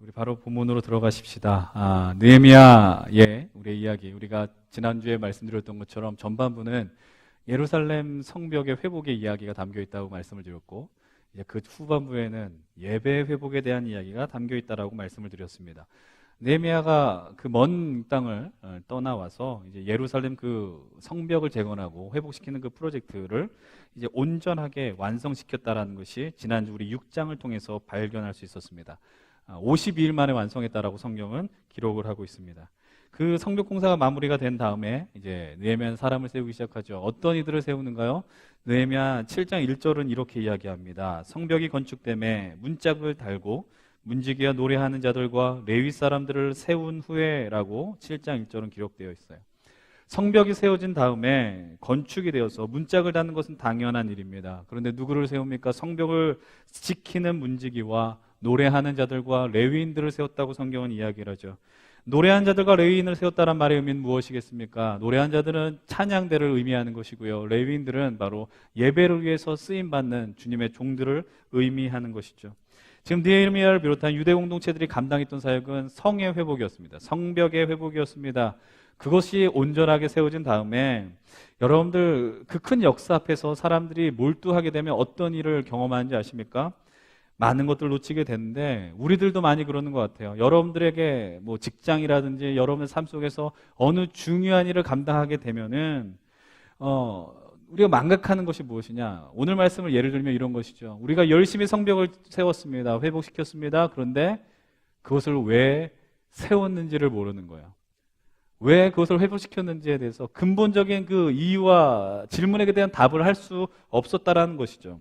우리 바로 본문으로 들어가십시다. 느헤미야의 우리의 이야기, 우리가 지난주에 말씀드렸던 것처럼 전반부는 예루살렘 성벽의 회복의 이야기가 담겨 있다고 말씀을 드렸고, 이제 그 후반부에는 예배 회복에 대한 이야기가 담겨 있다라고 말씀을 드렸습니다. 느헤미야가 그 먼 땅을 떠나와서 이제 예루살렘 그 성벽을 재건하고 회복시키는 그 프로젝트를 이제 온전하게 완성시켰다라는 것이 지난주 우리 6장을 통해서 발견할 수 있었습니다. 52일 만에 완성했다라고 성경은 기록을 하고 있습니다. 그 성벽 공사가 마무리가 된 다음에 이제 느헤미야는 사람을 세우기 시작하죠. 어떤 이들을 세우는가요? 느헤미야 7장 1절은 이렇게 이야기합니다. 성벽이 건축됨에 문짝을 달고 문지기와 노래하는 자들과 레위 사람들을 세운 후에라고 7장 1절은 기록되어 있어요. 성벽이 세워진 다음에 건축이 되어서 문짝을 다는 것은 당연한 일입니다. 그런데 누구를 세웁니까? 성벽을 지키는 문지기와 노래하는 자들과 레위인들을 세웠다고 성경은 이야기를 하죠. 노래하는 자들과 레위인을 세웠다는 말의 의미는 무엇이겠습니까? 노래하는 자들은 찬양대를 의미하는 것이고요. 레위인들은 바로 예배를 위해서 쓰임받는 주님의 종들을 의미하는 것이죠. 지금 느헤미야를 비롯한 유대 공동체들이 감당했던 사역은 성의 회복이었습니다. 성벽의 회복이었습니다. 그것이 온전하게 세워진 다음에 여러분들 그 큰 역사 앞에서 사람들이 몰두하게 되면 어떤 일을 경험하는지 아십니까? 많은 것들을 놓치게 되는데 우리들도 많이 그러는 것 같아요. 여러분들에게 뭐 직장이라든지 여러분의 삶 속에서 어느 중요한 일을 감당하게 되면은 우리가 망각하는 것이 무엇이냐? 오늘 말씀을 예를 들면 이런 것이죠. 우리가 열심히 성벽을 세웠습니다. 회복시켰습니다. 그런데 그것을 왜 세웠는지를 모르는 거예요. 왜 그것을 회복시켰는지에 대해서 근본적인 그 이유와 질문에 대한 답을 할 수 없었다라는 것이죠.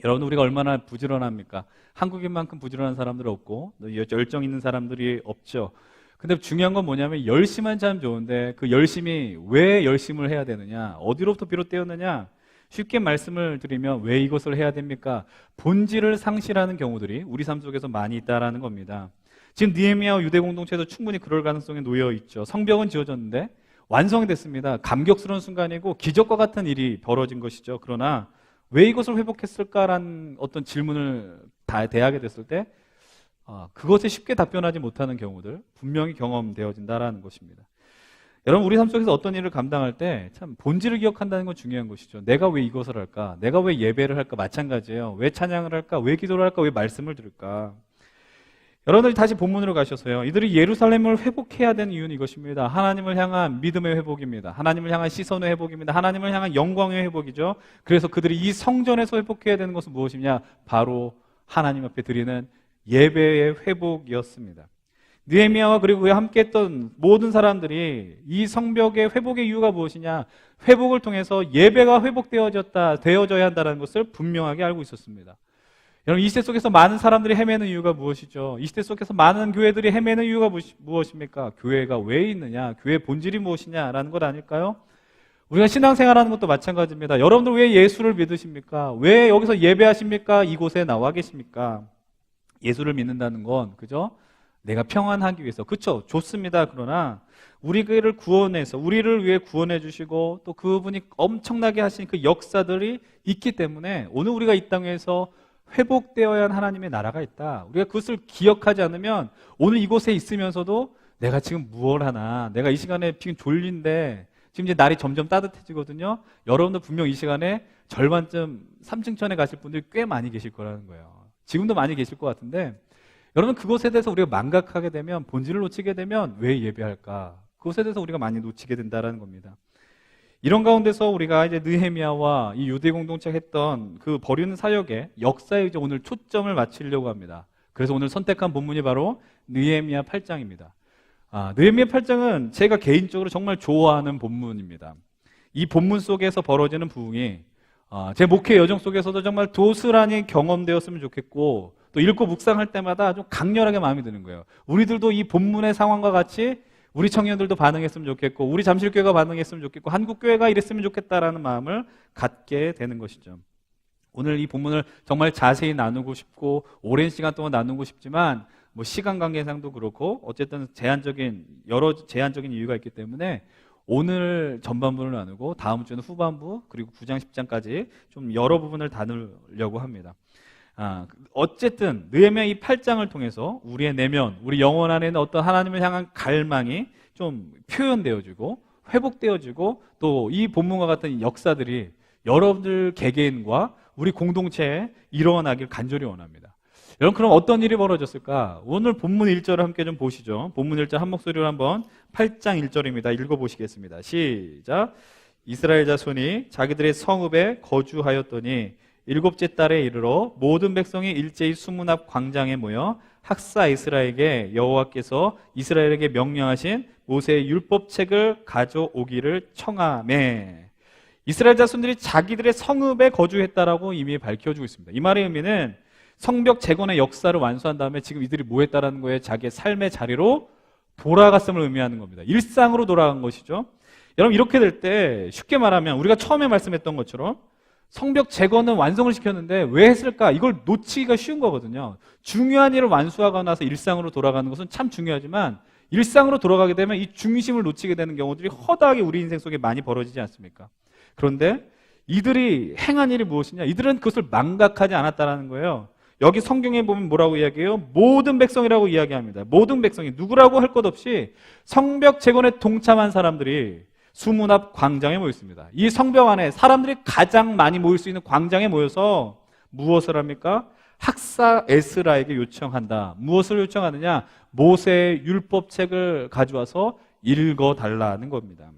여러분, 우리가 얼마나 부지런합니까? 한국인만큼 부지런한 사람들은 없고 열정 있는 사람들이 없죠. 근데 중요한 건 뭐냐면 열심은 참 좋은데 그 열심이 왜 열심을 해야 되느냐? 어디로부터 비롯되었느냐? 쉽게 말씀을 드리면 왜 이것을 해야 됩니까? 본질을 상실하는 경우들이 우리 삶 속에서 많이 있다라는 겁니다. 지금 느헤미야와 유대 공동체도 충분히 그럴 가능성이 놓여 있죠. 성벽은 지어졌는데 완성이 됐습니다. 감격스러운 순간이고 기적과 같은 일이 벌어진 것이죠. 그러나 왜 이것을 회복했을까라는 어떤 질문을 대하게 됐을 때 그것에 쉽게 답변하지 못하는 경우들 분명히 경험되어진다라는 것입니다. 여러분, 우리 삶 속에서 어떤 일을 감당할 때 참 본질을 기억한다는 건 중요한 것이죠. 내가 왜 이것을 할까? 내가 왜 예배를 할까? 마찬가지예요. 왜 찬양을 할까? 왜 기도를 할까? 왜 말씀을 들을까? 여러분들이 다시 본문으로 가셔서요. 이들이 예루살렘을 회복해야 되는 이유는 이것입니다. 하나님을 향한 믿음의 회복입니다. 하나님을 향한 시선의 회복입니다. 하나님을 향한 영광의 회복이죠. 그래서 그들이 이 성전에서 회복해야 되는 것은 무엇이냐? 바로 하나님 앞에 드리는 예배의 회복이었습니다. 느헤미야와 그리고 그와 함께했던 모든 사람들이 이 성벽의 회복의 이유가 무엇이냐? 회복을 통해서 예배가 되어져야 한다는 것을 분명하게 알고 있었습니다. 여러분, 이 시대 속에서 많은 사람들이 헤매는 이유가 무엇이죠? 이 시대 속에서 많은 교회들이 헤매는 이유가 무엇입니까? 교회가 왜 있느냐? 교회의 본질이 무엇이냐라는 것 아닐까요? 우리가 신앙생활하는 것도 마찬가지입니다. 여러분들 왜 예수를 믿으십니까? 왜 여기서 예배하십니까? 이곳에 나와 계십니까? 예수를 믿는다는 건, 그죠? 내가 평안하기 위해서. 그쵸? 좋습니다. 그러나 우리를 구원해서 우리를 위해 구원해 주시고 또 그분이 엄청나게 하신 그 역사들이 있기 때문에 오늘 우리가 이 땅에서 회복되어야 하는 하나님의 나라가 있다. 우리가 그것을 기억하지 않으면 오늘 이곳에 있으면서도 내가 지금 무엇을 하나, 내가 이 시간에 지금 졸린데 지금 이제 날이 점점 따뜻해지거든요. 여러분들 분명 이 시간에 절반쯤 삼층천에 가실 분들이 꽤 많이 계실 거라는 거예요. 지금도 많이 계실 것 같은데 여러분, 그것에 대해서 우리가 망각하게 되면, 본질을 놓치게 되면 왜 예배할까? 그것에 대해서 우리가 많이 놓치게 된다는 겁니다. 이런 가운데서 우리가 이제 느헤미야와 이 유대 공동체가 했던 그 버리는 사역의 역사에 이제 오늘 초점을 맞추려고 합니다. 그래서 오늘 선택한 본문이 바로 느헤미야 8장입니다. 느헤미야 8장은 제가 개인적으로 정말 좋아하는 본문입니다. 이 본문 속에서 벌어지는 부흥이 제 목회 여정 속에서도 정말 도스란히 경험되었으면 좋겠고 또 읽고 묵상할 때마다 좀 강렬하게 마음이 드는 거예요. 우리들도 이 본문의 상황과 같이 우리 청년들도 반응했으면 좋겠고 우리 잠실교회가 반응했으면 좋겠고 한국교회가 이랬으면 좋겠다라는 마음을 갖게 되는 것이죠. 오늘 이 본문을 정말 자세히 나누고 싶고 오랜 시간 동안 나누고 싶지만 뭐 시간 관계상도 그렇고 어쨌든 여러 제한적인 이유가 있기 때문에 오늘 전반부를 나누고 다음 주는 후반부 그리고 9장 10장까지 좀 여러 부분을 다루려고 합니다. 어쨌든 느헤미야 이 8장을 통해서 우리의 내면, 우리 영혼 안에 있는 어떤 하나님을 향한 갈망이 좀 표현되어지고 회복되어지고 또 이 본문과 같은 역사들이 여러분들 개개인과 우리 공동체에 일어나길 간절히 원합니다. 여러분, 그럼 어떤 일이 벌어졌을까? 오늘 본문 1절을 함께 좀 보시죠. 본문 1절 한 목소리로 한번 8장 1절입니다. 읽어보시겠습니다. 시작. 이스라엘 자손이 자기들의 성읍에 거주하였더니 일곱째 달에 이르러 모든 백성이 일제히 수문 앞 광장에 모여 학사 에스라에게 여호와께서 이스라엘에게 명령하신 모세의 율법책을 가져오기를 청하매. 이스라엘 자손들이 자기들의 성읍에 거주했다라고 이미 밝혀주고 있습니다. 이 말의 의미는 성벽 재건의 역사를 완수한 다음에 지금 이들이 뭐 했다라는 거예요? 자기의 삶의 자리로 돌아갔음을 의미하는 겁니다. 일상으로 돌아간 것이죠. 여러분, 이렇게 될 때 쉽게 말하면 우리가 처음에 말씀했던 것처럼 성벽 재건은 완성을 시켰는데 왜 했을까? 이걸 놓치기가 쉬운 거거든요. 중요한 일을 완수하고 나서 일상으로 돌아가는 것은 참 중요하지만 일상으로 돌아가게 되면 이 중심을 놓치게 되는 경우들이 허다하게 우리 인생 속에 많이 벌어지지 않습니까? 그런데 이들이 행한 일이 무엇이냐? 이들은 그것을 망각하지 않았다는 거예요. 여기 성경에 보면 뭐라고 이야기해요? 모든 백성이라고 이야기합니다. 모든 백성이 누구라고 할 것 없이 성벽 재건에 동참한 사람들이 수문 앞 광장에 모였습니다. 이 성벽 안에 사람들이 가장 많이 모일 수 있는 광장에 모여서 무엇을 합니까? 학사 에스라에게 요청한다. 무엇을 요청하느냐? 모세의 율법책을 가져와서 읽어달라는 겁니다.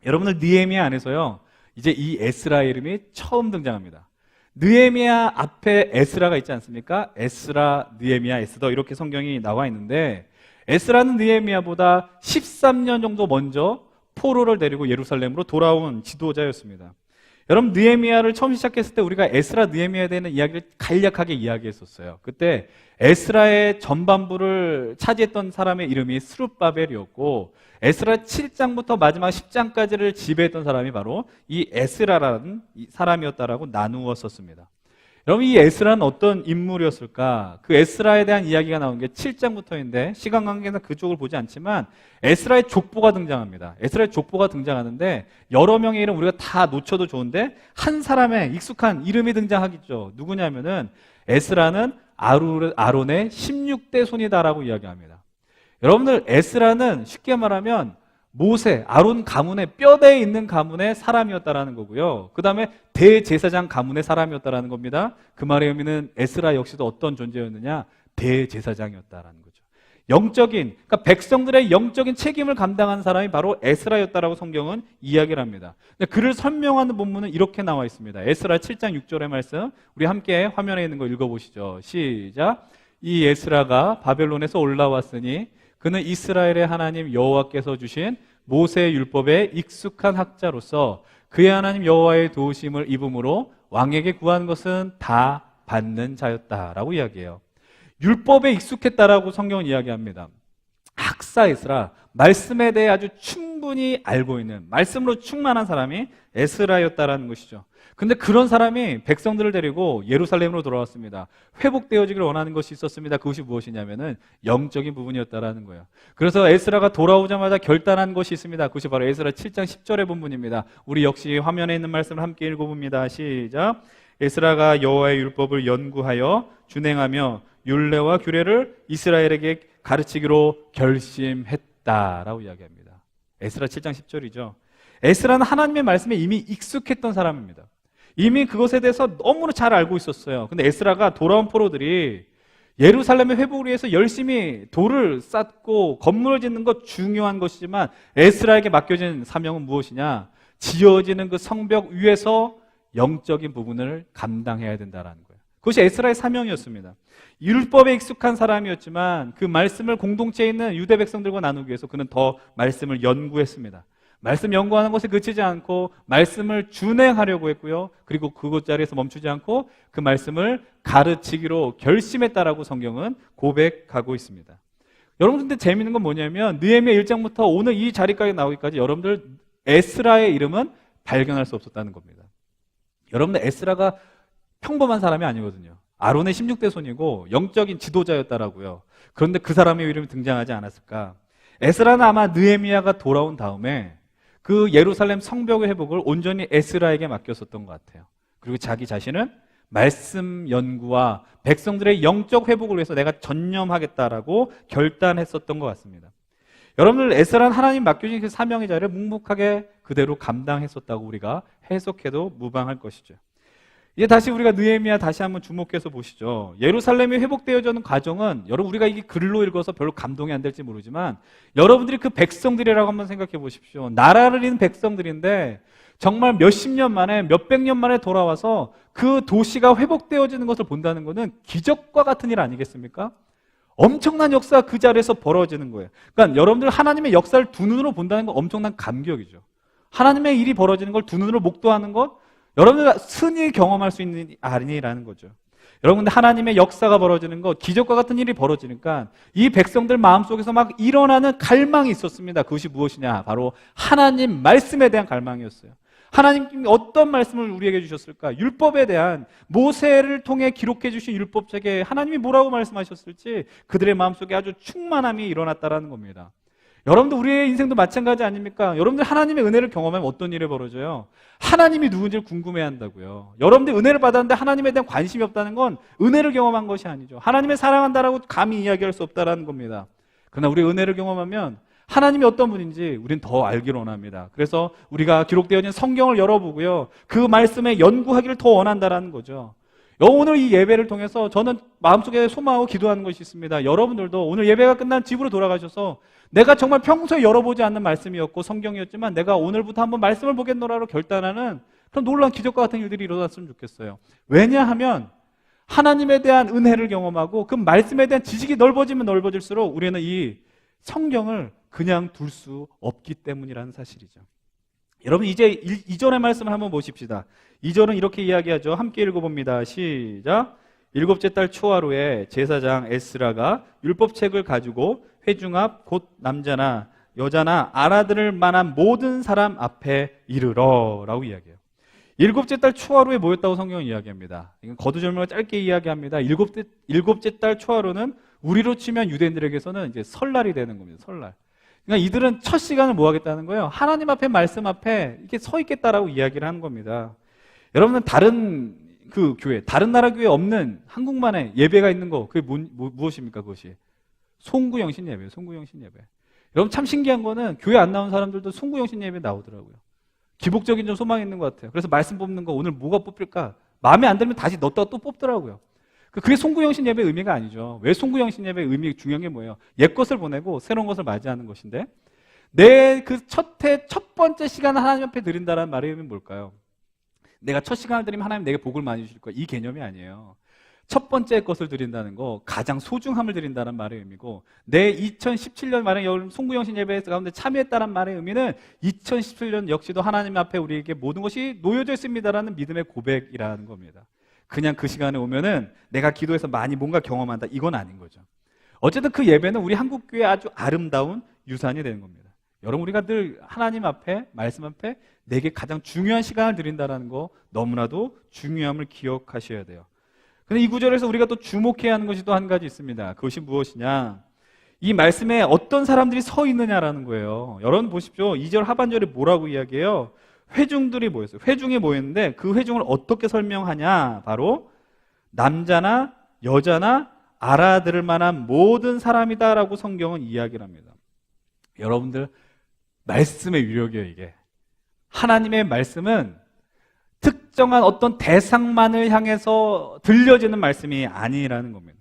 여러분들, 느헤미야 안에서요, 이제 이 에스라의 이름이 처음 등장합니다. 느헤미야 앞에 에스라가 있지 않습니까? 에스라, 느헤미야, 에스더 이렇게 성경이 나와 있는데 에스라는 느헤미야보다 13년 정도 먼저 포로를 데리고 예루살렘으로 돌아온 지도자였습니다. 여러분, 느헤미야를 처음 시작했을 때 우리가 에스라, 느헤미야에 대한 이야기를 간략하게 이야기했었어요. 그때 에스라의 전반부를 차지했던 사람의 이름이 스룹바벨이었고 에스라 7장부터 마지막 10장까지를 지배했던 사람이 바로 이 에스라라는 사람이었다라고 나누었었습니다. 여러분, 이 에스라는 어떤 인물이었을까? 그 에스라에 대한 이야기가 나온 게 7장부터인데 시간 관계에서 그쪽을 보지 않지만 에스라의 족보가 등장합니다. 에스라의 족보가 등장하는데 여러 명의 이름 우리가 다 놓쳐도 좋은데 한 사람의 익숙한 이름이 등장하겠죠. 누구냐면은 에스라는 아론의 16대 손이다라고 이야기합니다. 여러분들, 에스라는 쉽게 말하면 모세, 아론 가문의 뼈대에 있는 가문의 사람이었다라는 거고요. 그 다음에 대제사장 가문의 사람이었다라는 겁니다. 그 말의 의미는 에스라 역시도 어떤 존재였느냐? 대제사장이었다라는 거죠. 영적인, 그러니까 백성들의 영적인 책임을 감당한 사람이 바로 에스라였다라고 성경은 이야기를 합니다. 근데 그를 설명하는 본문은 이렇게 나와 있습니다. 에스라 7장 6절의 말씀, 우리 함께 화면에 있는 거 읽어보시죠. 시작. 이 에스라가 바벨론에서 올라왔으니 그는 이스라엘의 하나님 여호와께서 주신 모세의 율법에 익숙한 학자로서 그의 하나님 여호와의 도우심을 입음으로 왕에게 구한 것은 다 받는 자였다라고 이야기해요. 율법에 익숙했다라고 성경은 이야기합니다. 학사 에스라, 말씀에 대해 아주 충분히 알고 있는, 말씀으로 충만한 사람이 에스라였다라는 것이죠. 근데 그런 사람이 백성들을 데리고 예루살렘으로 돌아왔습니다. 회복되어지기를 원하는 것이 있었습니다. 그것이 무엇이냐면은 영적인 부분이었다라는 거예요. 그래서 에스라가 돌아오자마자 결단한 것이 있습니다. 그것이 바로 에스라 7장 10절의 본문입니다. 우리 역시 화면에 있는 말씀을 함께 읽어봅니다. 시작. 에스라가 여호와의 율법을 연구하여 준행하며 율례와 규례를 이스라엘에게 가르치기로 결심했다라고 이야기합니다. 에스라 7장 10절이죠. 에스라는 하나님의 말씀에 이미 익숙했던 사람입니다. 이미 그것에 대해서 너무나 잘 알고 있었어요. 근데 에스라가 돌아온 포로들이 예루살렘의 회복을 위해서 열심히 돌을 쌓고 건물을 짓는 것 중요한 것이지만 에스라에게 맡겨진 사명은 무엇이냐? 지어지는 그 성벽 위에서 영적인 부분을 감당해야 된다는 거예요. 그것이 에스라의 사명이었습니다. 율법에 익숙한 사람이었지만 그 말씀을 공동체에 있는 유대 백성들과 나누기 위해서 그는 더 말씀을 연구했습니다. 말씀 연구하는 것에 그치지 않고 말씀을 준행하려고 했고요. 그리고 그곳 자리에서 멈추지 않고 그 말씀을 가르치기로 결심했다라고 성경은 고백하고 있습니다. 여러분, 근데 재미있는 건 뭐냐면 느헤미야 1장부터 오늘 이 자리까지 나오기까지 여러분들 에스라의 이름은 발견할 수 없었다는 겁니다. 여러분들, 에스라가 평범한 사람이 아니거든요. 아론의 16대 손이고 영적인 지도자였다라고요. 그런데 그 사람의 이름이 등장하지 않았을까? 에스라는 아마 느헤미야가 돌아온 다음에 그 예루살렘 성벽의 회복을 온전히 에스라에게 맡겼었던 것 같아요. 그리고 자기 자신은 말씀 연구와 백성들의 영적 회복을 위해서 내가 전념하겠다라고 결단했었던 것 같습니다. 여러분들 에스라는 하나님 맡겨진 그 사명의 자리를 묵묵하게 그대로 감당했었다고 우리가 해석해도 무방할 것이죠. 이제 다시 우리가 느헤미야 다시 한번 주목해서 보시죠. 예루살렘이 회복되어지는 과정은 여러분 우리가 이게 글로 읽어서 별로 감동이 안 될지 모르지만 여러분들이 그 백성들이라고 한번 생각해 보십시오. 나라를 잃은 백성들인데 정말 몇십 년 만에 몇백 년 만에 돌아와서 그 도시가 회복되어지는 것을 본다는 것은 기적과 같은 일 아니겠습니까? 엄청난 역사가 그 자리에서 벌어지는 거예요. 그러니까 여러분들 하나님의 역사를 두 눈으로 본다는 건 엄청난 감격이죠. 하나님의 일이 벌어지는 걸 두 눈으로 목도하는 것 여러분들 흔히 경험할 수 있는 일이 아니라는 거죠. 여러분들 하나님의 역사가 벌어지는 것, 기적과 같은 일이 벌어지니까 이 백성들 마음속에서 막 일어나는 갈망이 있었습니다. 그것이 무엇이냐? 바로 하나님 말씀에 대한 갈망이었어요. 하나님께서 어떤 말씀을 우리에게 주셨을까? 율법에 대한 모세를 통해 기록해 주신 율법책에 하나님이 뭐라고 말씀하셨을지 그들의 마음속에 아주 충만함이 일어났다라는 겁니다. 여러분들 우리의 인생도 마찬가지 아닙니까? 여러분들 하나님의 은혜를 경험하면 어떤 일이 벌어져요? 하나님이 누군지를 궁금해한다고요. 여러분들 은혜를 받았는데 하나님에 대한 관심이 없다는 건 은혜를 경험한 것이 아니죠. 하나님을 사랑한다라고 감히 이야기할 수 없다라는 겁니다. 그러나 우리 은혜를 경험하면 하나님이 어떤 분인지 우리는 더 알기를 원합니다. 그래서 우리가 기록되어진 성경을 열어보고요. 그 말씀에 연구하기를 더 원한다라는 거죠. 오늘 이 예배를 통해서 저는 마음속에 소망하고 기도하는 것이 있습니다. 여러분들도 오늘 예배가 끝난 집으로 돌아가셔서 내가 정말 평소에 열어보지 않는 말씀이었고 성경이었지만 내가 오늘부터 한번 말씀을 보겠노라로 결단하는 그런 놀라운 기적과 같은 일들이 일어났으면 좋겠어요. 왜냐하면 하나님에 대한 은혜를 경험하고 그 말씀에 대한 지식이 넓어지면 넓어질수록 우리는 이 성경을 그냥 둘 수 없기 때문이라는 사실이죠. 여러분 이제 이전의 말씀을 한번 보십시다. 2절은 이렇게 이야기하죠. 함께 읽어봅니다. 시작. 일곱째 달 초하루에 제사장 에스라가 율법책을 가지고 회중 앞 곧 남자나 여자나 알아들을 만한 모든 사람 앞에 이르러 라고 이야기해요. 일곱째 달 초하루에 모였다고 성경은 이야기합니다. 이건 거두절미로 짧게 이야기합니다. 일곱째 달 초하루는 우리로 치면 유대인들에게서는 이제 설날이 되는 겁니다. 설날. 그러니까 이들은 첫 시간을 뭐 하겠다는 거예요? 하나님 앞에 말씀 앞에 이렇게 서 있겠다라고 이야기를 하는 겁니다. 여러분은 다른 그 교회, 다른 나라 교회에 없는 한국만의 예배가 있는 거, 그게 무엇입니까? 그것이 송구영신 예배예요. 송구영신 예배. 여러분 참 신기한 거는 교회 안 나온 사람들도 송구영신 예배 나오더라고요. 기복적인 좀 소망이 있는 것 같아요. 그래서 말씀 뽑는 거 오늘 뭐가 뽑힐까? 마음에 안 들면 다시 넣었다가 또 뽑더라고요. 그게 송구영신 예배의 의미가 아니죠. 왜 송구영신 예배의 의미 중요한 게 뭐예요? 옛 것을 보내고 새로운 것을 맞이하는 것인데 내 그 첫 번째 시간을 하나님 앞에 드린다는 말의 의미는 뭘까요? 내가 첫 시간을 드리면 하나님 내게 복을 많이 주실 거야. 이 개념이 아니에요. 첫 번째 것을 드린다는 거, 가장 소중함을 드린다는 말의 의미고 내 2017년 말에 송구영신 예배 가운데 참여했다는 말의 의미는 2017년 역시도 하나님 앞에 우리에게 모든 것이 놓여져 있습니다라는 믿음의 고백이라는 겁니다. 그냥 그 시간에 오면은 내가 기도해서 많이 뭔가 경험한다 이건 아닌 거죠. 어쨌든 그 예배는 우리 한국교회의 아주 아름다운 유산이 되는 겁니다. 여러분 우리가 늘 하나님 앞에 말씀 앞에 내게 가장 중요한 시간을 드린다는 거 너무나도 중요함을 기억하셔야 돼요. 근데 이 구절에서 우리가 또 주목해야 하는 것이 또 한 가지 있습니다. 그것이 무엇이냐? 이 말씀에 어떤 사람들이 서 있느냐라는 거예요. 여러분 보십시오. 2절 하반절에 뭐라고 이야기해요? 회중들이 모였어요. 회중이 모였는데 그 회중을 어떻게 설명하냐? 바로 남자나 여자나 알아들을 만한 모든 사람이다라고 성경은 이야기를 합니다. 여러분들 말씀의 위력이에요. 이게 하나님의 말씀은 특정한 어떤 대상만을 향해서 들려지는 말씀이 아니라는 겁니다.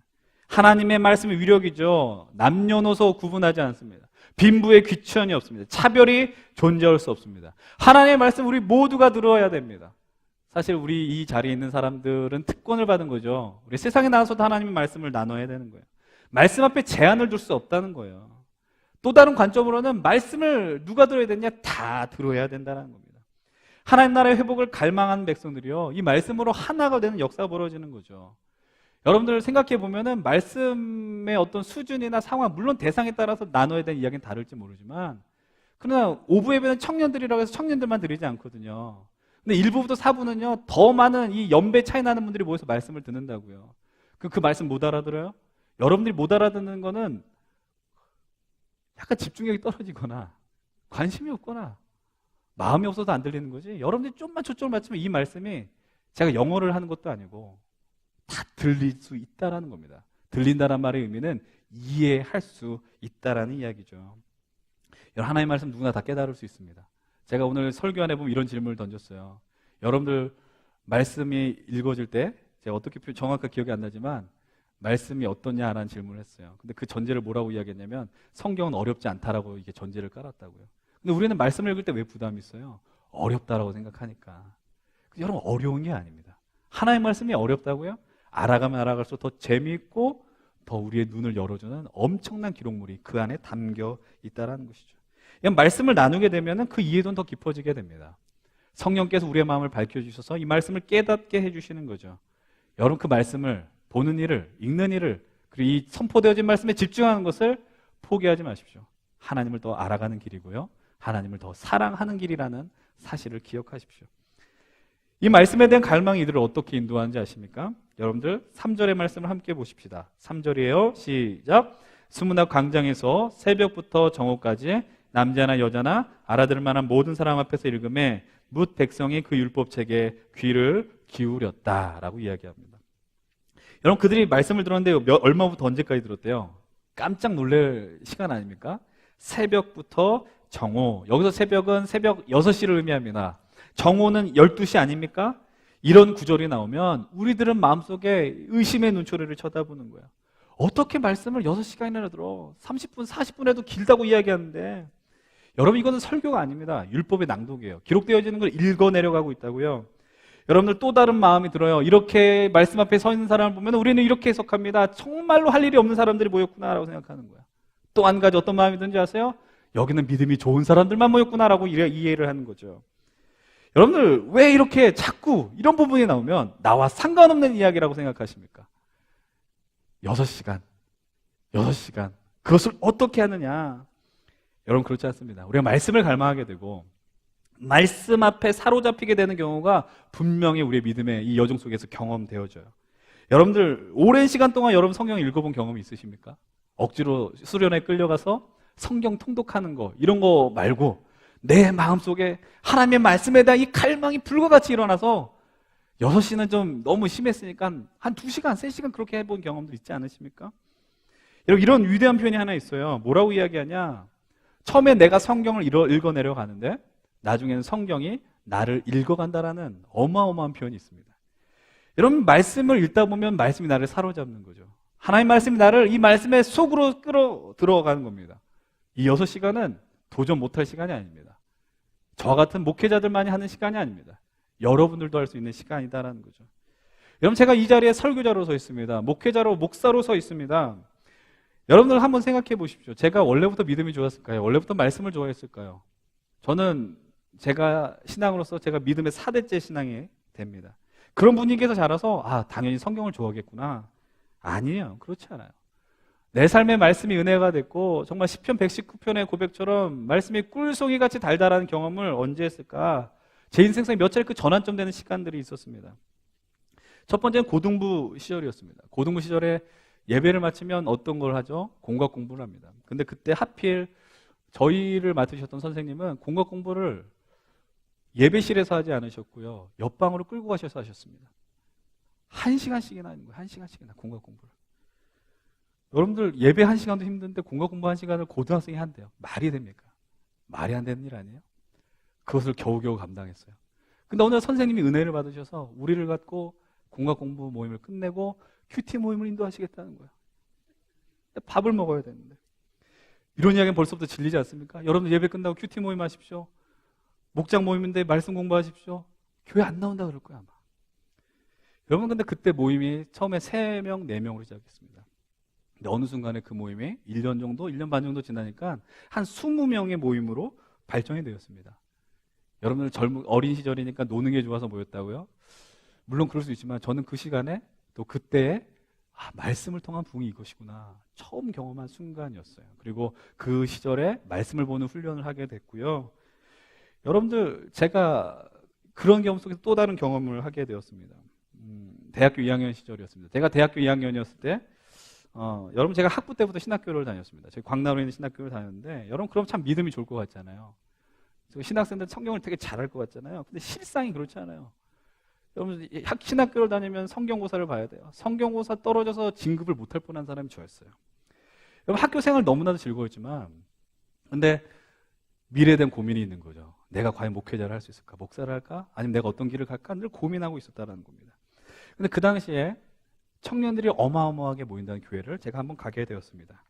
하나님의 말씀의 위력이죠. 남녀노소 구분하지 않습니다. 빈부의 귀천이 없습니다. 차별이 존재할 수 없습니다. 하나님의 말씀 우리 모두가 들어야 됩니다. 사실 우리 이 자리에 있는 사람들은 특권을 받은 거죠. 우리 세상에 나와서도 하나님의 말씀을 나눠야 되는 거예요. 말씀 앞에 제한을 둘 수 없다는 거예요. 또 다른 관점으로는 말씀을 누가 들어야 되냐? 다 들어야 된다는 겁니다. 하나님 나라의 회복을 갈망하는 백성들이요, 이 말씀으로 하나가 되는 역사가 벌어지는 거죠. 여러분들 생각해 보면은 말씀의 어떤 수준이나 상황, 물론 대상에 따라서 나눠야 되는 이야기는 다를지 모르지만, 그러나 오부 예배는 청년들이라고 해서 청년들만 드리지 않거든요. 근데 1부부터 4부는요, 더 많은 이 연배 차이 나는 분들이 모여서 말씀을 듣는다고요. 그 말씀 못 알아들어요? 여러분들이 못 알아듣는 거는 약간 집중력이 떨어지거나 관심이 없거나 마음이 없어서 안 들리는 거지. 여러분들이 좀만 초점을 맞추면 이 말씀이 제가 영어를 하는 것도 아니고 다 들릴 수 있다라는 겁니다. 들린다는 말의 의미는 이해할 수 있다라는 이야기죠. 하나님의 말씀 누구나 다 깨달을 수 있습니다. 제가 오늘 설교 안에 보면 이런 질문을 던졌어요. 여러분들 말씀이 읽어질 때 제가 어떻게 정확하게 기억이 안 나지만 말씀이 어떠냐라는 질문을 했어요. 근데 그 전제를 뭐라고 이야기했냐면 성경은 어렵지 않다라고 이게 전제를 깔았다고요. 근데 우리는 말씀을 읽을 때 왜 부담이 있어요? 어렵다라고 생각하니까. 여러분 어려운 게 아닙니다. 하나님의 말씀이 어렵다고요? 알아가면 알아갈수록 더 재미있고 더 우리의 눈을 열어주는 엄청난 기록물이 그 안에 담겨 있다는 것이죠. 말씀을 나누게 되면 그 이해도는 더 깊어지게 됩니다. 성령께서 우리의 마음을 밝혀주셔서 이 말씀을 깨닫게 해주시는 거죠. 여러분 그 말씀을 보는 일을, 읽는 일을, 그리고 이 선포되어진 말씀에 집중하는 것을 포기하지 마십시오. 하나님을 더 알아가는 길이고요. 하나님을 더 사랑하는 길이라는 사실을 기억하십시오. 이 말씀에 대한 갈망이 이들을 어떻게 인도하는지 아십니까? 여러분들 3절의 말씀을 함께 보십시다. 3절이에요. 시작. 수문학 광장에서 새벽부터 정오까지 남자나 여자나 알아들을 만한 모든 사람 앞에서 읽음에 뭇 백성이 그 율법책에 귀를 기울였다라고 이야기합니다. 여러분 그들이 말씀을 들었는데 얼마부터 언제까지 들었대요? 깜짝 놀랄 시간 아닙니까? 새벽부터 정오. 여기서 새벽은 새벽 6시를 의미합니다. 정오는 12시 아닙니까? 이런 구절이 나오면 우리들은 마음속에 의심의 눈초리를 쳐다보는 거야. 어떻게 말씀을 6시간이나 들어? 30분, 40분에도 길다고 이야기하는데 여러분 이거는 설교가 아닙니다. 율법의 낭독이에요. 기록되어지는 걸 읽어내려가고 있다고요. 여러분들 또 다른 마음이 들어요. 이렇게 말씀 앞에 서 있는 사람을 보면 우리는 이렇게 해석합니다. 정말로 할 일이 없는 사람들이 모였구나라고 생각하는 거야. 또 한 가지 어떤 마음이 드는지 아세요? 여기는 믿음이 좋은 사람들만 모였구나라고 이해를 하는 거죠. 여러분들 왜 이렇게 자꾸 이런 부분이 나오면 나와 상관없는 이야기라고 생각하십니까? 6시간 그것을 어떻게 하느냐? 여러분 그렇지 않습니다. 우리가 말씀을 갈망하게 되고 말씀 앞에 사로잡히게 되는 경우가 분명히 우리의 믿음의 이 여정 속에서 경험되어져요. 여러분들 오랜 시간 동안 여러분 성경 읽어본 경험이 있으십니까? 억지로 수련회 끌려가서 성경 통독하는 거 이런 거 말고 내 마음속에 하나님의 말씀에 대한 이 갈망이 불과 같이 일어나서 6시는 좀 너무 심했으니까 한 2시간, 3시간 그렇게 해본 경험도 있지 않으십니까? 여러분 이런 위대한 표현이 하나 있어요. 뭐라고 이야기하냐? 처음에 내가 성경을 읽어내려 가는데 나중에는 성경이 나를 읽어간다라는 어마어마한 표현이 있습니다. 여러분 말씀을 읽다 보면 말씀이 나를 사로잡는 거죠. 하나님 말씀이 나를 이 말씀의 속으로 끌어 들어가는 겁니다. 이 6시간은 도전 못할 시간이 아닙니다. 저와 같은 목회자들만이 하는 시간이 아닙니다. 여러분들도 할 수 있는 시간이다라는 거죠. 여러분 제가 이 자리에 설교자로 서 있습니다. 목회자로 목사로 서 있습니다. 여러분들 한번 생각해 보십시오. 제가 원래부터 믿음이 좋았을까요? 원래부터 말씀을 좋아했을까요? 저는 제가 신앙으로서 제가 믿음의 4대째 신앙이 됩니다. 그런 분위기에서 자라서 당연히 성경을 좋아하겠구나. 아니에요. 그렇지 않아요. 내 삶의 말씀이 은혜가 됐고 정말 시편 119편의 고백처럼 말씀이 꿀송이 같이 달달한 경험을 언제 했을까? 제 인생 속에 몇 차례 그 전환점 되는 시간들이 있었습니다. 첫 번째는 고등부 시절이었습니다. 고등부 시절에 예배를 마치면 어떤 걸 하죠? 공각 공부를 합니다. 근데 그때 하필 저희를 맡으셨던 선생님은 공각 공부를 예배실에서 하지 않으셨고요. 옆방으로 끌고 가셔서 하셨습니다. 1시간씩이나 하는 거예요. 1시간씩이나 공각 공부를. 여러분들 예배 1시간도 힘든데 공각 공부 1시간을 고등학생이 한대요. 말이 됩니까? 말이 안 되는 일 아니에요? 그것을 겨우겨우 감당했어요. 근데 어느 날 선생님이 은혜를 받으셔서 우리를 갖고 공각 공부 모임을 끝내고 큐티 모임을 인도하시겠다는 거예요. 밥을 먹어야 되는데. 이런 이야기는 벌써부터 질리지 않습니까? 여러분들 예배 끝나고 큐티 모임 하십시오. 목장 모임인데 말씀 공부하십시오. 교회 안 나온다 그럴 거야 아마. 여러분 근데 그때 모임이 처음에 3명, 4명으로 시작했습니다. 근데 어느 순간에 그 모임이 1년 정도, 1년 반 정도 지나니까 한 20명의 모임으로 발전이 되었습니다. 여러분들 어린 시절이니까 노는 게 좋아서 모였다고요? 물론 그럴 수 있지만 저는 그 시간에 또 그때에 말씀을 통한 부흥이 이것이구나 처음 경험한 순간이었어요. 그리고 그 시절에 말씀을 보는 훈련을 하게 됐고요. 여러분들 제가 그런 경험 속에서 또 다른 경험을 하게 되었습니다. 대학교 2학년 시절이었습니다. 제가 대학교 2학년이었을 때 여러분 제가 학부 때부터 신학교를 다녔습니다. 저희 광나루에 있는 신학교를 다녔는데 여러분 그럼 참 믿음이 좋을 것 같잖아요. 신학생들 성경을 되게 잘할 것 같잖아요. 근데 실상이 그렇지 않아요. 여러분, 신학교를 다니면 성경고사를 봐야 돼요. 성경고사 떨어져서 진급을 못할 뻔한 사람이 저였어요. 여러분, 학교 생활 너무나도 즐거웠지만, 근데 미래에 대한 고민이 있는 거죠. 내가 과연 목회자를 할 수 있을까? 목사를 할까? 아니면 내가 어떤 길을 갈까? 늘 고민하고 있었다는 겁니다. 근데 그 당시에 청년들이 어마어마하게 모인다는 교회를 제가 한번 가게 되었습니다.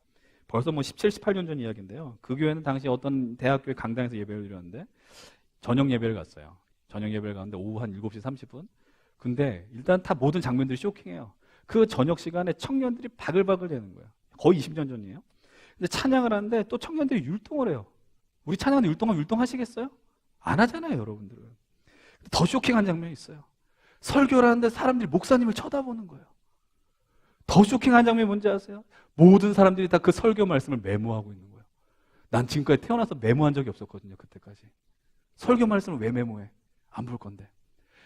벌써 뭐 17, 18년 전 이야기인데요. 그 교회는 당시 어떤 대학교의 강당에서 예배를 드렸는데 저녁 예배를 갔어요. 저녁 예배를 갔는데 오후 한 7시 30분. 근데 일단 다 모든 장면들이 쇼킹해요. 그 저녁 시간에 청년들이 바글바글 되는 거예요. 거의 20년 전이에요. 근데 찬양을 하는데 또 청년들이 율동을 해요. 우리 찬양하는데 율동하면 율동하시겠어요? 안 하잖아요, 여러분들은. 더 쇼킹한 장면이 있어요. 설교를 하는데 사람들이 목사님을 쳐다보는 거예요. 더 쇼킹한 장면이 뭔지 아세요? 모든 사람들이 다 그 설교 말씀을 메모하고 있는 거예요. 난 지금까지 태어나서 메모한 적이 없었거든요, 그때까지. 설교 말씀을 왜 메모해? 안 볼 건데.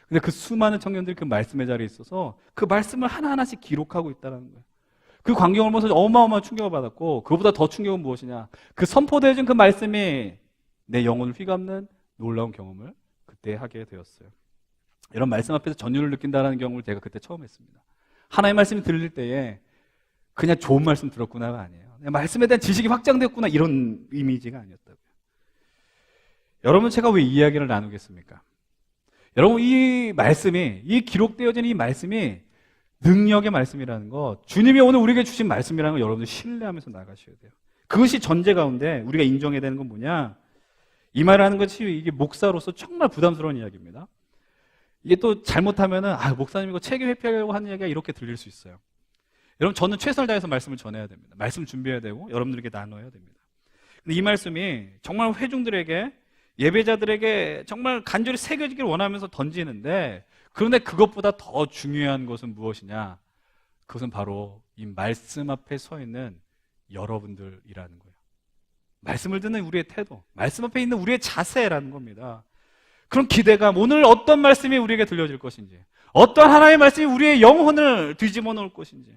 근데 그 수많은 청년들이 그 말씀의 자리에 있어서 그 말씀을 하나하나씩 기록하고 있다는 거예요. 그 광경을 보면서 어마어마한 충격을 받았고, 그보다 더 충격은 무엇이냐? 그 선포되어진 그 말씀이 내 영혼을 휘감는 놀라운 경험을 그때 하게 되었어요. 이런 말씀 앞에서 전율을 느낀다는 경험을 제가 그때 처음 했습니다. 하나님의 말씀이 들릴 때에 그냥 좋은 말씀 들었구나가 아니에요. 말씀에 대한 지식이 확장됐구나, 이런 이미지가 아니었다고요. 여러분, 제가 왜 이 이야기를 나누겠습니까? 여러분, 이 말씀이, 이 기록되어진 이 말씀이 능력의 말씀이라는 거, 주님이 오늘 우리에게 주신 말씀이라는 거 여러분들 신뢰하면서 나가셔야 돼요. 그것이 전제 가운데 우리가 인정해야 되는 건 뭐냐? 이 말을 하는 것이 이게 목사로서 정말 부담스러운 이야기입니다. 이게 또 잘못하면은, 목사님 이거 체계 회피하려고 하는 이야기가 이렇게 들릴 수 있어요. 여러분, 저는 최선을 다해서 말씀을 전해야 됩니다. 말씀 준비해야 되고 여러분들에게 나눠야 됩니다. 근데 이 말씀이 정말 회중들에게, 예배자들에게 정말 간절히 새겨지길 원하면서 던지는데, 그런데 그것보다 더 중요한 것은 무엇이냐? 그것은 바로 이 말씀 앞에 서 있는 여러분들이라는 거예요. 말씀을 듣는 우리의 태도, 말씀 앞에 있는 우리의 자세라는 겁니다. 그런 기대감, 오늘 어떤 말씀이 우리에게 들려질 것인지, 어떤 하나님의 말씀이 우리의 영혼을 뒤집어 놓을 것인지.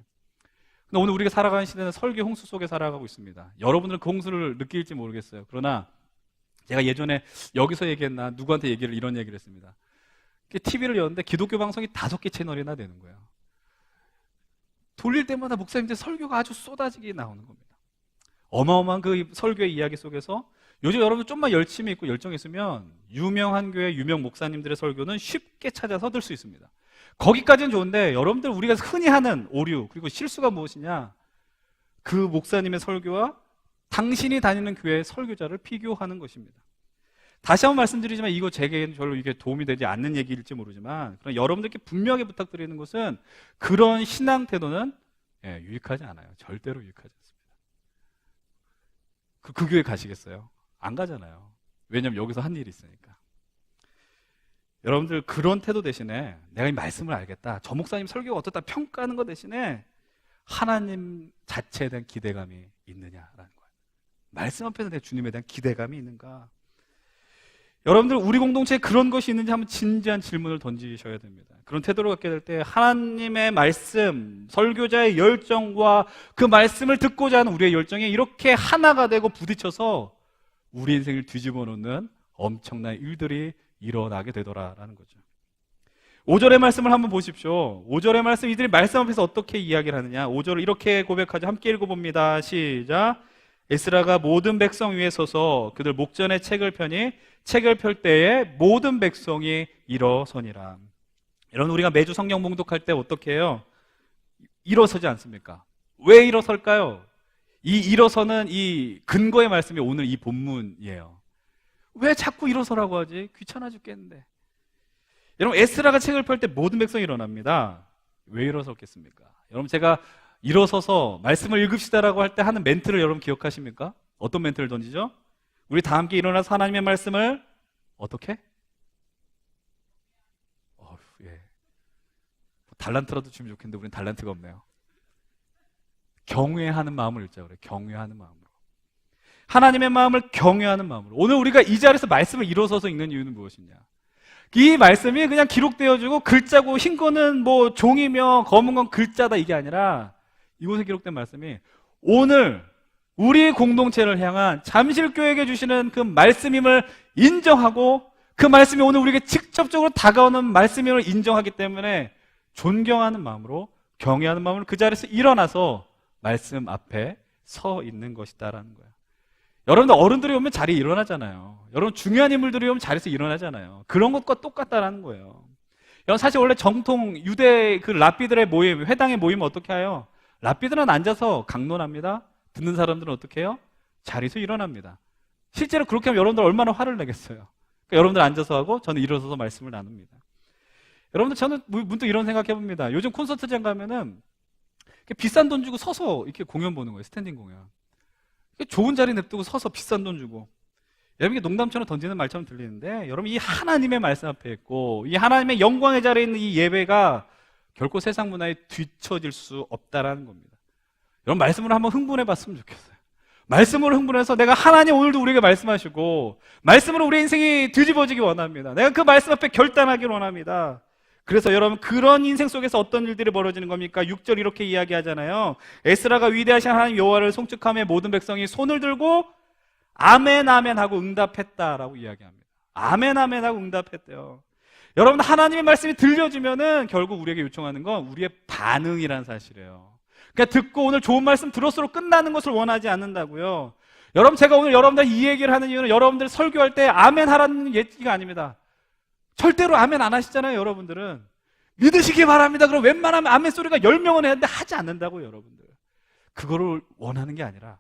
근데 오늘 우리가 살아가는 시대는 설교 홍수 속에 살아가고 있습니다. 여러분들은 그 홍수를 느낄지 모르겠어요. 그러나 제가 예전에 여기서 얘기했나, 누구한테 이런 얘기를 했습니다. TV를 여는데 기독교 방송이 5개 채널이나 되는 거예요. 돌릴 때마다 목사님들 설교가 아주 쏟아지게 나오는 겁니다. 어마어마한 그 설교의 이야기 속에서 요즘 여러분 좀만 열심히 있고 열정이 있으면 유명한 교회, 유명 목사님들의 설교는 쉽게 찾아서 들 수 있습니다. 거기까지는 좋은데, 여러분들 우리가 흔히 하는 오류, 그리고 실수가 무엇이냐? 그 목사님의 설교와 당신이 다니는 교회의 설교자를 비교하는 것입니다. 다시 한번 말씀드리지만 이거 제게는 별로 이게 도움이 되지 않는 얘기일지 모르지만, 그럼 여러분들께 분명하게 부탁드리는 것은 그런 신앙 태도는 유익하지 않아요. 절대로 유익하지 않습니다. 그 교회 가시겠어요? 안 가잖아요. 왜냐하면 여기서 한 일이 있으니까. 여러분들 그런 태도 대신에 내가 이 말씀을 알겠다, 저 목사님 설교가 어떻다 평가하는 것 대신에 하나님 자체에 대한 기대감이 있느냐라는 거예요. 말씀 앞에서 내 주님에 대한 기대감이 있는가? 여러분들 우리 공동체에 그런 것이 있는지 한번 진지한 질문을 던지셔야 됩니다. 그런 태도를 갖게 될 때 하나님의 말씀, 설교자의 열정과 그 말씀을 듣고자 하는 우리의 열정이 이렇게 하나가 되고 부딪혀서 우리 인생을 뒤집어 놓는 엄청난 일들이 일어나게 되더라라는 거죠. 5절의 말씀을 한번 보십시오. 5절의 말씀, 이들이 말씀 앞에서 어떻게 이야기를 하느냐? 5절을 이렇게 고백하죠. 함께 읽어봅니다. 시작. 에스라가 모든 백성 위에 서서 그들 목전에 책을 펴니 책을 펼 때에 모든 백성이 일어서니라. 여러분, 우리가 매주 성경 봉독할 때 어떻게 해요? 일어서지 않습니까? 왜 일어설까요? 이 일어서는 이 근거의 말씀이 오늘 이 본문이에요. 왜 자꾸 일어서라고 하지? 귀찮아 죽겠는데. 여러분, 에스라가 책을 펼 때 모든 백성이 일어납니다. 왜 일어섰겠습니까? 여러분, 제가 일어서서 말씀을 읽읍시다라고 할 때 하는 멘트를 여러분 기억하십니까? 어떤 멘트를 던지죠? 우리 다 함께 일어나서 하나님의 말씀을 어떻게? 예. 달란트라도 주면 좋겠는데 우리는 달란트가 없네요. 경외하는 마음을 읽자 그래요. 경외하는 마음으로. 하나님의 마음을 경외하는 마음으로. 오늘 우리가 이 자리에서 말씀을 일어서서 읽는 이유는 무엇이냐? 이 말씀이 그냥 기록되어지고 글자고 흰 거는 뭐 종이며 검은 건 글자다 이게 아니라 이곳에 기록된 말씀이 오늘 우리 공동체를 향한 잠실교회에게 주시는 그 말씀임을 인정하고 그 말씀이 오늘 우리에게 직접적으로 다가오는 말씀임을 인정하기 때문에 존경하는 마음으로, 경외하는 마음으로 그 자리에서 일어나서 말씀 앞에 서 있는 것이다라는 거예요. 여러분들 어른들이 오면 자리에 일어나잖아요. 여러분 중요한 인물들이 오면 자리에서 일어나잖아요. 그런 것과 똑같다라는 거예요. 여러분 사실 원래 정통 유대 그 랍비들의 모임, 회당의 모임은 어떻게 해요? 랍비들은 앉아서 강론합니다. 듣는 사람들은 어떻게 해요? 자리에서 일어납니다. 실제로 그렇게 하면 여러분들 얼마나 화를 내겠어요. 그러니까 여러분들 앉아서 하고 저는 일어서서 말씀을 나눕니다. 여러분들 저는 문득 이런 생각해 봅니다. 요즘 콘서트장 가면은 비싼 돈 주고 서서 이렇게 공연 보는 거예요. 스탠딩 공연. 좋은 자리 냅두고 서서 비싼 돈 주고. 여러분 이게 농담처럼 던지는 말처럼 들리는데 여러분 이 하나님의 말씀 앞에 있고 이 하나님의 영광의 자리에 있는 이 예배가 결코 세상 문화에 뒤처질 수 없다라는 겁니다. 여러분 말씀으로 한번 흥분해 봤으면 좋겠어요. 말씀으로 흥분해서 내가 하나님 오늘도 우리에게 말씀하시고 말씀으로 우리 인생이 뒤집어지기 원합니다. 내가 그 말씀 앞에 결단하기를 원합니다. 그래서 여러분 그런 인생 속에서 어떤 일들이 벌어지는 겁니까? 6절 이렇게 이야기하잖아요. 에스라가 위대하신 하나님 여호와를 송축하며 모든 백성이 손을 들고 아멘 아멘 하고 응답했다라고 이야기합니다. 아멘 아멘 하고 응답했대요. 여러분 하나님의 말씀이 들려지면은 결국 우리에게 요청하는 건 우리의 반응이라는 사실이에요. 그러니까 듣고 오늘 좋은 말씀 들었으로 끝나는 것을 원하지 않는다고요. 여러분 제가 오늘 여러분들 이 얘기를 하는 이유는 여러분들 설교할 때 아멘 하라는 얘기가 아닙니다. 절대로 아멘 안 하시잖아요. 여러분들은 믿으시기 바랍니다. 그럼 웬만하면 아멘 소리가 10명은 했는데 하지 않는다고요. 여러분들 그거를 원하는 게 아니라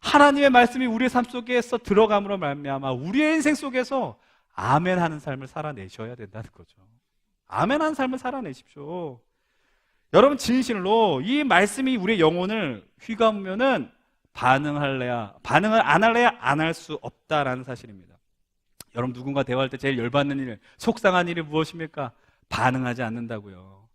하나님의 말씀이 우리의 삶 속에서 들어감으로 말미암아 우리의 인생 속에서 아멘 하는 삶을 살아내셔야 된다는 거죠. 아멘 하는 삶을 살아내십시오. 여러분 진실로 이 말씀이 우리의 영혼을 휘감으면은 반응을 안 할래야 안 할 수 없다라는 사실입니다. 여러분 누군가 대화할 때 제일 열받는 일, 속상한 일이 무엇입니까? 반응하지 않는다고요.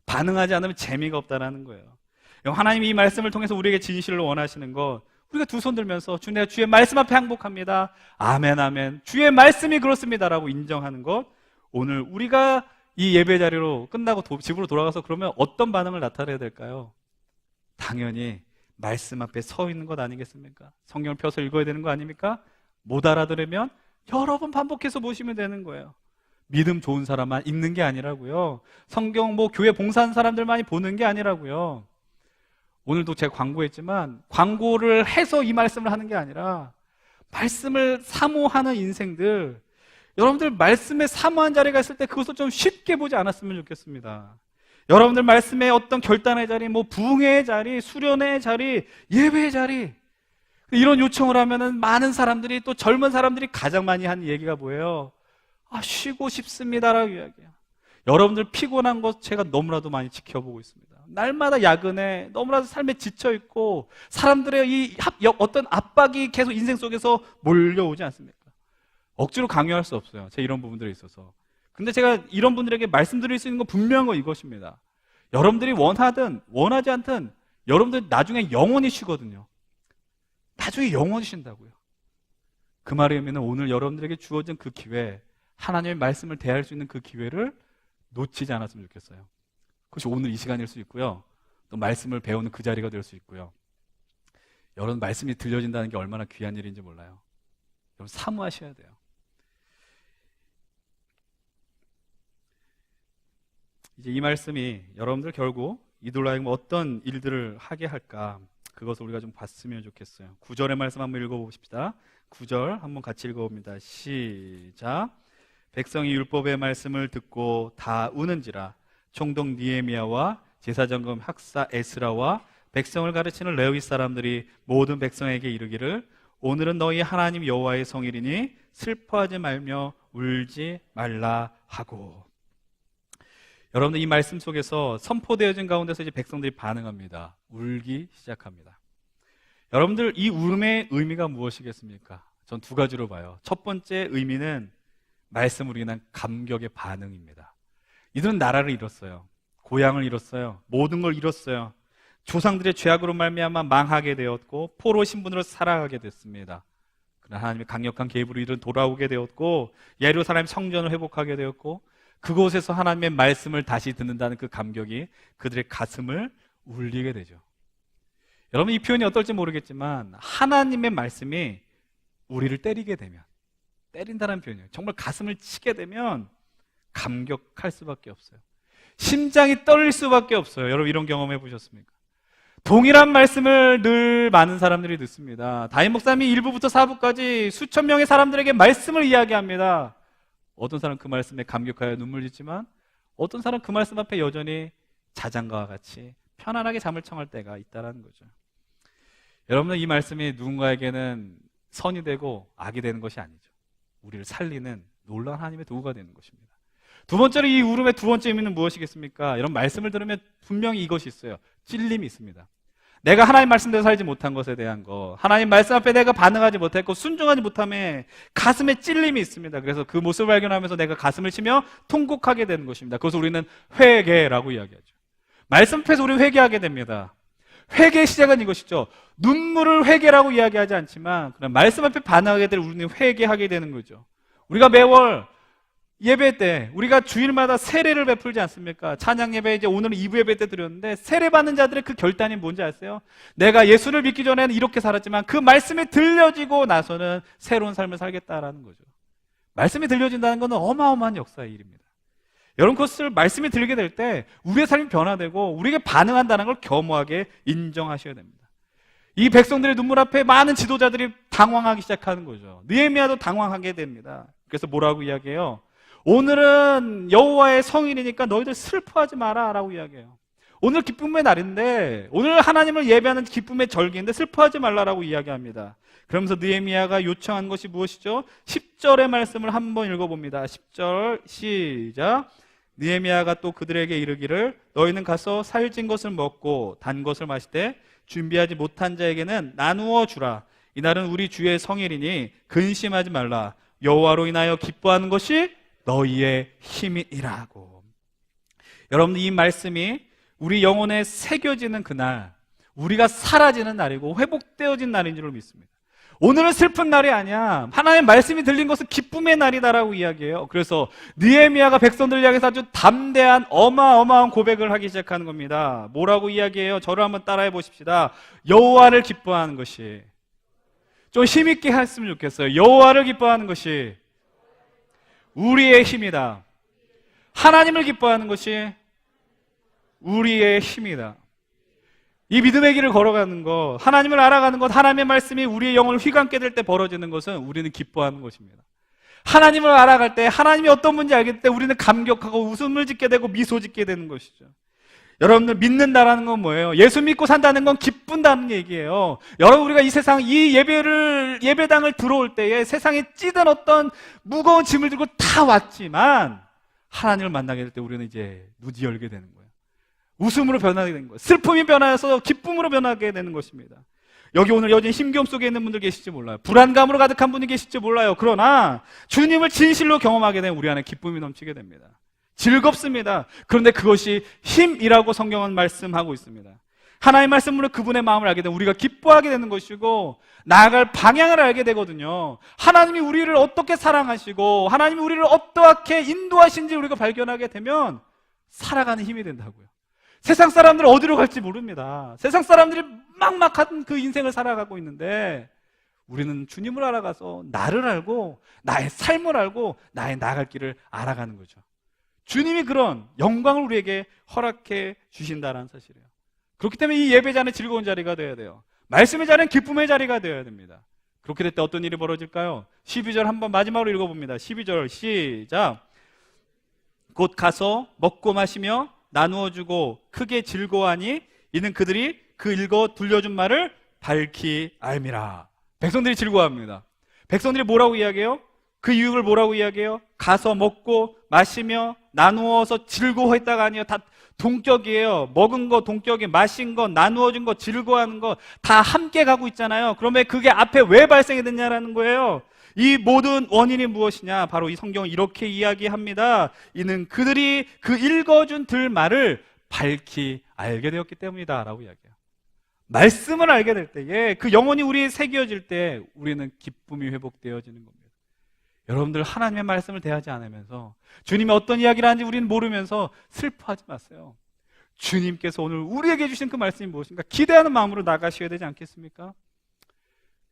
반응하지 않으면 재미가 없다라는 거예요. 하나님이 이 말씀을 통해서 우리에게 진실로 원하시는 것, 우리가 두 손 들면서 주 내가 주의 말씀 앞에 항복합니다. 아멘 아멘. 주의 말씀이 그렇습니다라고 인정하는 것. 오늘 우리가 이 예배 자리로 끝나고 집으로 돌아가서 그러면 어떤 반응을 나타내야 될까요? 당연히 말씀 앞에 서 있는 것 아니겠습니까? 성경을 펴서 읽어야 되는 거 아닙니까? 못 알아들으면 여러 번 반복해서 보시면 되는 거예요. 믿음 좋은 사람만 읽는 게 아니라고요. 성경 교회 봉사하는 사람들만이 보는 게 아니라고요. 오늘도 제가 광고했지만 광고를 해서 이 말씀을 하는 게 아니라 말씀을 사모하는 인생들, 여러분들 말씀에 사모한 자리가 있을 때 그것을 좀 쉽게 보지 않았으면 좋겠습니다. 여러분들 말씀에 어떤 결단의 자리, 부흥의 자리, 수련의 자리, 예배의 자리, 이런 요청을 하면은 많은 사람들이, 또 젊은 사람들이 가장 많이 하는 얘기가 뭐예요? 쉬고 싶습니다라고 이야기해요. 여러분들 피곤한 것 제가 너무나도 많이 지켜보고 있습니다. 날마다 야근에 너무나도 삶에 지쳐있고 사람들의 이 어떤 압박이 계속 인생 속에서 몰려오지 않습니까? 억지로 강요할 수 없어요. 제 이런 부분들에 있어서. 근데 제가 이런 분들에게 말씀드릴 수 있는 건 분명한 건 이것입니다. 여러분들이 원하든 원하지 않든 여러분들 나중에 영원히 쉬거든요. 나중에 영원히 쉰다고요. 그 말이면 오늘 여러분들에게 주어진 그 기회, 하나님의 말씀을 대할 수 있는 그 기회를 놓치지 않았으면 좋겠어요. 그것이 오늘 이 시간일 수 있고요. 또 말씀을 배우는 그 자리가 될 수 있고요. 여러분 말씀이 들려진다는 게 얼마나 귀한 일인지 몰라요. 여러분 사모하셔야 돼요. 이제 이 말씀이 여러분들 결국 이들로 하여금 어떤 일들을 하게 할까, 그것을 우리가 좀 봤으면 좋겠어요. 9절의 말씀 한번 읽어봅시다. 9절 한번 같이 읽어봅니다. 시작. 백성이 율법의 말씀을 듣고 다 우는지라. 총독 느헤미야와 제사장금 학사 에스라와 백성을 가르치는 레위 사람들이 모든 백성에게 이르기를 오늘은 너희 하나님 여호와의 성일이니 슬퍼하지 말며 울지 말라 하고. 여러분들 이 말씀 속에서 선포되어진 가운데서 이제 백성들이 반응합니다. 울기 시작합니다. 여러분들 이 울음의 의미가 무엇이겠습니까? 전 두 가지로 봐요. 첫 번째 의미는 말씀으로 인한 감격의 반응입니다. 이들은 나라를 잃었어요. 고향을 잃었어요. 모든 걸 잃었어요. 조상들의 죄악으로 말미암아 망하게 되었고 포로 신분으로 살아가게 됐습니다. 그러나 하나님의 강력한 개입으로 이들은 돌아오게 되었고 예루살렘 성전을 회복하게 되었고 그곳에서 하나님의 말씀을 다시 듣는다는 그 감격이 그들의 가슴을 울리게 되죠. 여러분 이 표현이 어떨지 모르겠지만 하나님의 말씀이 우리를 때리게 되면, 때린다는 표현이에요. 정말 가슴을 치게 되면 감격할 수밖에 없어요. 심장이 떨릴 수밖에 없어요. 여러분 이런 경험 해보셨습니까? 동일한 말씀을 늘 많은 사람들이 듣습니다. 담임 목사님이 1부부터 4부까지 수천 명의 사람들에게 말씀을 이야기합니다. 어떤 사람은 그 말씀에 감격하여 눈물 짓지만 어떤 사람은 그 말씀 앞에 여전히 자장가와 같이 편안하게 잠을 청할 때가 있다는 거죠. 여러분은 이 말씀이 누군가에게는 선이 되고 악이 되는 것이 아니죠. 우리를 살리는 놀라운 하나님의 도구가 되는 것입니다. 두 번째로 이 울음의 두 번째 의미는 무엇이겠습니까? 이런 말씀을 들으면 분명히 이것이 있어요. 찔림이 있습니다. 내가 하나님 말씀대로 살지 못한 것에 대한 거, 하나님 말씀 앞에 내가 반응하지 못했고 순종하지 못함에 가슴에 찔림이 있습니다. 그래서 그 모습을 발견하면서 내가 가슴을 치며 통곡하게 되는 것입니다. 그것을 우리는 회개라고 이야기하죠. 말씀 앞에서 우리는 회개하게 됩니다. 회개의 시작은 이것이죠. 눈물을 회개라고 이야기하지 않지만 그냥 말씀 앞에 반응하게 될 우리는 회개하게 되는 거죠. 우리가 매월 예배 때 우리가 주일마다 세례를 베풀지 않습니까? 찬양 예배 이제 오늘은 2부 예배 때 드렸는데 세례 받는 자들의 그 결단이 뭔지 아세요? 내가 예수를 믿기 전에는 이렇게 살았지만 그 말씀이 들려지고 나서는 새로운 삶을 살겠다라는 거죠. 말씀이 들려진다는 것은 어마어마한 역사의 일입니다. 여러분 그것을 말씀이 들리게 될 때 우리의 삶이 변화되고 우리에게 반응한다는 걸 겸허하게 인정하셔야 됩니다. 이 백성들의 눈물 앞에 많은 지도자들이 당황하기 시작하는 거죠. 느헤미야도 당황하게 됩니다. 그래서 뭐라고 이야기해요? 오늘은 여호와의 성일이니까 너희들 슬퍼하지 마라 라고 이야기해요. 오늘 기쁨의 날인데 오늘 하나님을 예배하는 기쁨의 절기인데 슬퍼하지 말라라고 이야기합니다. 그러면서 느헤미야가 요청한 것이 무엇이죠? 10절의 말씀을 한번 읽어봅니다. 10절 시작. 느헤미야가 또 그들에게 이르기를 너희는 가서 살찐 것을 먹고 단 것을 마시되 준비하지 못한 자에게는 나누어 주라. 이날은 우리 주의 성일이니 근심하지 말라. 여호와로 인하여 기뻐하는 것이 너희의 힘이라고. 여러분 이 말씀이 우리 영혼에 새겨지는 그날, 우리가 사라지는 날이고 회복되어진 날인 줄 믿습니다. 오늘은 슬픈 날이 아니야. 하나님의 말씀이 들린 것은 기쁨의 날이다라고 이야기해요. 그래서 느헤미야가 백성들 향해서 아주 담대한 어마어마한 고백을 하기 시작하는 겁니다. 뭐라고 이야기해요? 저를 한번 따라해 보십시다. 여호와를 기뻐하는 것이, 좀 힘있게 했으면 좋겠어요. 여호와를 기뻐하는 것이 우리의 힘이다. 하나님을 기뻐하는 것이 우리의 힘이다. 이 믿음의 길을 걸어가는 것, 하나님을 알아가는 것, 하나님의 말씀이 우리의 영혼을 휘감게 될 때 벌어지는 것은 우리는 기뻐하는 것입니다. 하나님을 알아갈 때, 하나님이 어떤 분인지 알게 될 때 우리는 감격하고 웃음을 짓게 되고 미소 짓게 되는 것이죠. 여러분들 믿는다라는 건 뭐예요? 예수 믿고 산다는 건 기쁜다는 얘기예요. 여러분 우리가 이 세상, 이 예배당을 들어올 때에 세상에 찌든 어떤 무거운 짐을 들고 다 왔지만 하나님을 만나게 될 때 우리는 이제 눈이 열게 되는 거예요. 웃음으로 변하게 되는 거예요. 슬픔이 변화해서 기쁨으로 변하게 되는 것입니다. 여기 오늘 여전히 힘겨움 속에 있는 분들 계실지 몰라요. 불안감으로 가득한 분이 계실지 몰라요. 그러나 주님을 진실로 경험하게 되면 우리 안에 기쁨이 넘치게 됩니다. 즐겁습니다. 그런데 그것이 힘이라고 성경은 말씀하고 있습니다. 하나님의 말씀으로 그분의 마음을 알게 되면 우리가 기뻐하게 되는 것이고 나아갈 방향을 알게 되거든요. 하나님이 우리를 어떻게 사랑하시고 하나님이 우리를 어떻게 인도하신지 우리가 발견하게 되면 살아가는 힘이 된다고요. 세상 사람들은 어디로 갈지 모릅니다. 세상 사람들이 막막한 그 인생을 살아가고 있는데 우리는 주님을 알아가서 나를 알고 나의 삶을 알고 나의 나아갈 길을 알아가는 거죠. 주님이 그런 영광을 우리에게 허락해 주신다는 사실이에요. 그렇기 때문에 이 예배 자리는 즐거운 자리가 되어야 돼요. 말씀의 자리는 기쁨의 자리가 되어야 됩니다. 그렇게 될 때 어떤 일이 벌어질까요? 12절 한번 마지막으로 읽어봅니다. 12절 시작. 곧 가서 먹고 마시며 나누어 주고 크게 즐거워하니 이는 그들이 그 읽어 들려준 말을 밝히 알미라. 백성들이 즐거워합니다. 백성들이 뭐라고 이야기해요? 그 이유를 뭐라고 이야기해요? 가서 먹고 마시며 나누어서 즐거워했다가 아니에요. 다 동격이에요. 먹은 거 동격이, 마신 거, 나누어준 거, 즐거워하는 거 다 함께 가고 있잖아요. 그러면 그게 앞에 왜 발생이 됐냐라는 거예요. 이 모든 원인이 무엇이냐? 바로 이 성경은 이렇게 이야기합니다. 이는 그들이 그 읽어준 들말을 밝히 알게 되었기 때문이다 라고 이야기해요. 말씀을 알게 될 때에 그 영혼이 우리에 새겨질 때 우리는 기쁨이 회복되어지는 겁니다. 여러분들 하나님의 말씀을 대하지 않으면서 주님이 어떤 이야기를 하는지 우리는 모르면서 슬퍼하지 마세요. 주님께서 오늘 우리에게 주신 그 말씀이 무엇인가 기대하는 마음으로 나가셔야 되지 않겠습니까?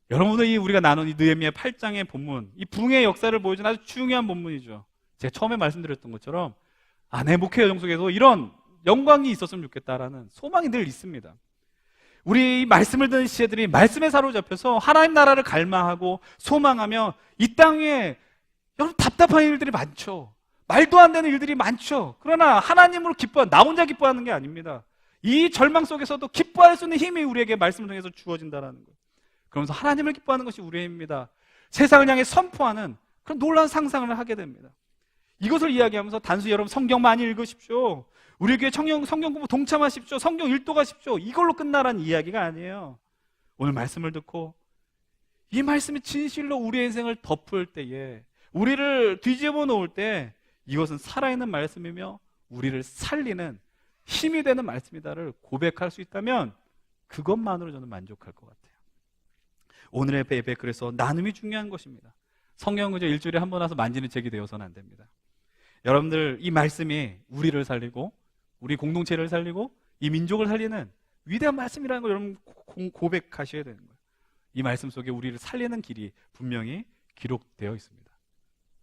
여러분들이 우리가 나눈 이 느헤미야 8장의 본문, 이 붕의 역사를 보여주는 아주 중요한 본문이죠. 제가 처음에 말씀드렸던 것처럼 내 목회 여정 속에서 이런 영광이 있었으면 좋겠다라는 소망이 늘 있습니다. 우리 이 말씀을 듣는 시대들이 말씀에 사로잡혀서 하나님 나라를 갈망하고 소망하며 이 땅에 여러분 답답한 일들이 많죠. 말도 안 되는 일들이 많죠. 그러나 하나님으로 나 혼자 기뻐하는 게 아닙니다. 이 절망 속에서도 기뻐할 수 있는 힘이 우리에게 말씀을 통해서 주어진다는 거예요. 그러면서 하나님을 기뻐하는 것이 우리의 힘입니다. 세상을 향해 선포하는 그런 놀라운 상상을 하게 됩니다. 이것을 이야기하면서 단순히 여러분 성경 많이 읽으십시오, 우리 교회 성경 공부 동참하십시오, 성경 일독하십시오, 이걸로 끝나라는 이야기가 아니에요. 오늘 말씀을 듣고 이 말씀이 진실로 우리의 인생을 덮을 때에, 우리를 뒤집어 놓을 때 이것은 살아있는 말씀이며 우리를 살리는 힘이 되는 말씀이다를 고백할 수 있다면 그것만으로 저는 만족할 것 같아요. 오늘의 예배, 그래서 나눔이 중요한 것입니다. 성경은 그저 일주일에 한 번 와서 만지는 책이 되어서는 안 됩니다. 여러분들, 이 말씀이 우리를 살리고 우리 공동체를 살리고 이 민족을 살리는 위대한 말씀이라는 걸 여러분 고백하셔야 되는 거예요. 이 말씀 속에 우리를 살리는 길이 분명히 기록되어 있습니다.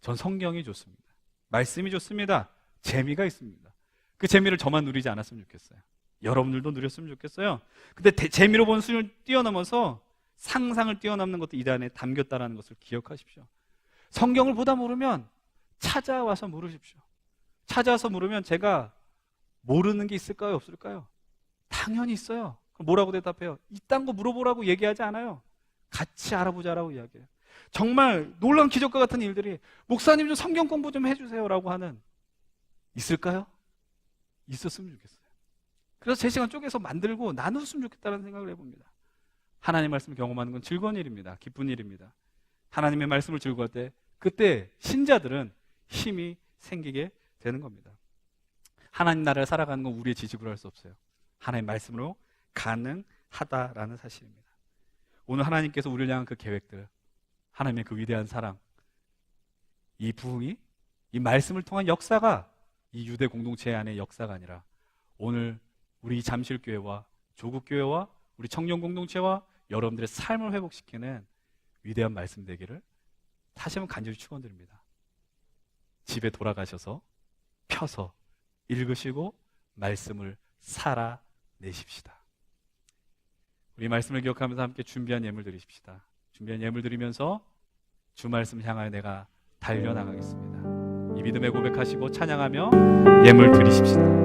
전 성경이 좋습니다. 말씀이 좋습니다. 재미가 있습니다. 그 재미를 저만 누리지 않았으면 좋겠어요. 여러분들도 누렸으면 좋겠어요. 근데 재미로 보는 수준을 뛰어넘어서 상상을 뛰어넘는 것도 이 안에 담겼다는 것을 기억하십시오. 성경을 보다 모르면 찾아와서 물으십시오. 찾아와서 물으면 제가 모르는 게 있을까요? 없을까요? 당연히 있어요. 그럼 뭐라고 대답해요? 이딴 거 물어보라고 얘기하지 않아요. 같이 알아보자라고 이야기해요. 정말 놀라운 기적과 같은 일들이, 목사님 좀 성경 공부 좀 해주세요 라고 하는, 있을까요? 있었으면 좋겠어요. 그래서 제 시간 쪼개서 만들고 나눴으면 좋겠다는 생각을 해봅니다. 하나님의 말씀을 경험하는 건 즐거운 일입니다. 기쁜 일입니다. 하나님의 말씀을 즐거워할 때, 그때 신자들은 힘이 생기게 되는 겁니다. 하나님 나라를 살아가는 건 우리의 지식으로 할 수 없어요. 하나님의 말씀으로 가능하다라는 사실입니다. 오늘 하나님께서 우리를 향한 그 계획들, 하나님의 그 위대한 사랑, 이 부흥이, 이 말씀을 통한 역사가 이 유대 공동체 안의 역사가 아니라 오늘 우리 잠실교회와 조국교회와 우리 청년 공동체와 여러분들의 삶을 회복시키는 위대한 말씀 되기를 다시 한번 간절히 축원드립니다. 집에 돌아가셔서 펴서 읽으시고 말씀을 살아내십시다. 우리 말씀을 기억하면서 함께 준비한 예물 드리십시다. 준비한 예물 드리면서 주 말씀 향하여 내가 달려나가겠습니다. 이 믿음의 고백하시고 찬양하며 예물 드리십시다.